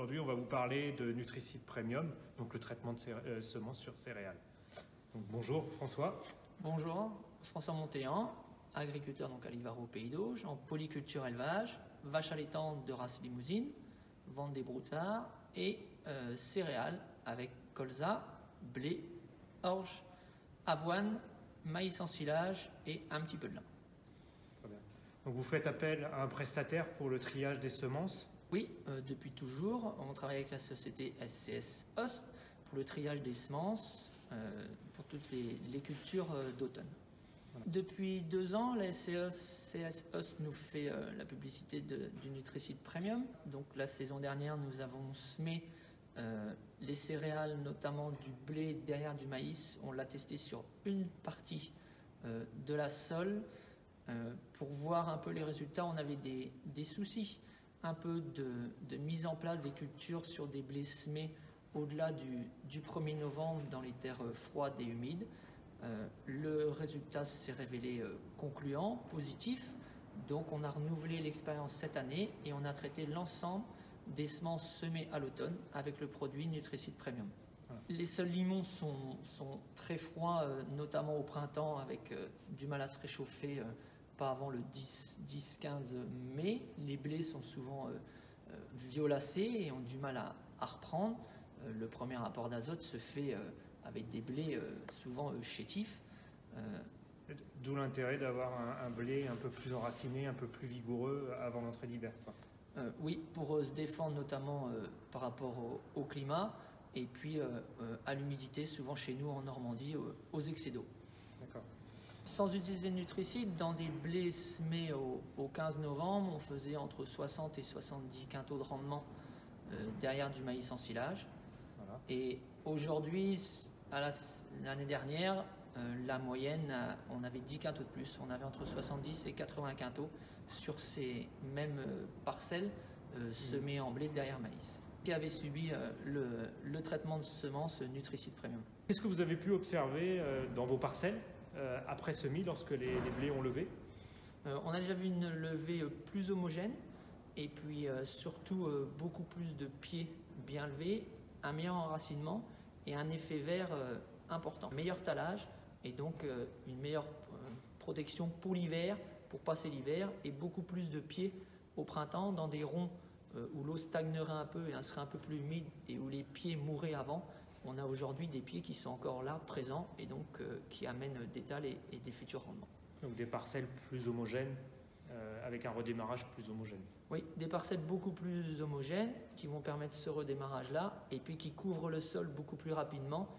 Aujourd'hui, on va vous parler de Nutricide Premium, donc le traitement de semences sur céréales. Donc, bonjour François. Bonjour, François Montéan, agriculteur donc à Livaro Pays d'Auge, en polyculture élevage, vache allaitante de race limousine, vente des broutards et céréales avec colza, blé, orge, avoine, maïs en silage et un petit peu de lin. Très bien. Donc vous faites appel à un prestataire pour le triage des semences? Oui, depuis toujours, on travaille avec la société SCS Ost pour le triage des semences pour toutes les cultures d'automne. Voilà. Depuis 2 ans, la SCS Ost nous fait la publicité du Nutricide Premium. Donc la saison dernière, nous avons semé les céréales, notamment du blé derrière du maïs. On l'a testé sur une partie de la sole. Pour voir un peu les résultats, on avait des soucis un peu de mise en place des cultures sur des blés semés au-delà du 1er novembre dans les terres froides et humides. Le résultat s'est révélé concluant, positif. Donc on a renouvelé l'expérience cette année et on a traité l'ensemble des semences semées à l'automne avec le produit Nutricide Premium. Les sols limons sont très froids, notamment au printemps, avec du mal à se réchauffer pas avant le 10-15 mai. Les blés sont souvent violacés et ont du mal à reprendre. Le premier apport d'azote se fait avec des blés souvent chétifs. D'où l'intérêt d'avoir un blé un peu plus enraciné, un peu plus vigoureux avant l'entrée d'hiver. Oui, pour se défendre notamment par rapport au climat et puis à l'humidité, souvent chez nous en Normandie, aux excès d'eau. D'accord. Sans utiliser de nutricide, dans des blés semés au 15 novembre, on faisait entre 60 et 70 quintaux de rendement derrière du maïs en silage. Voilà. Et aujourd'hui, l'année dernière, la moyenne, on avait 10 quintaux de plus. On avait entre 70 et 80 quintaux sur ces mêmes parcelles semées en blé derrière maïs, qui avaient subi le traitement de semences Nutricide Premium. Qu'est-ce que vous avez pu observer dans vos parcelles après semis, lorsque les blés ont levé? On a déjà vu une levée plus homogène et puis surtout beaucoup plus de pieds bien levés, un meilleur enracinement et un effet vert important. Meilleur talage et donc une meilleure protection pour l'hiver, pour passer l'hiver, et beaucoup plus de pieds au printemps dans des ronds où l'eau stagnerait un peu et serait un peu plus humide et où les pieds mourraient avant. On a aujourd'hui des pieds qui sont encore là, présents, et donc qui amènent d'étal et des futurs rendements. Donc des parcelles plus homogènes, avec un redémarrage plus homogène. Oui, des parcelles beaucoup plus homogènes qui vont permettre ce redémarrage-là, et puis qui couvrent le sol beaucoup plus rapidement,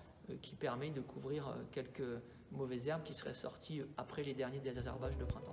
qui permet de couvrir quelques mauvaises herbes qui seraient sorties après les derniers désherbages de printemps.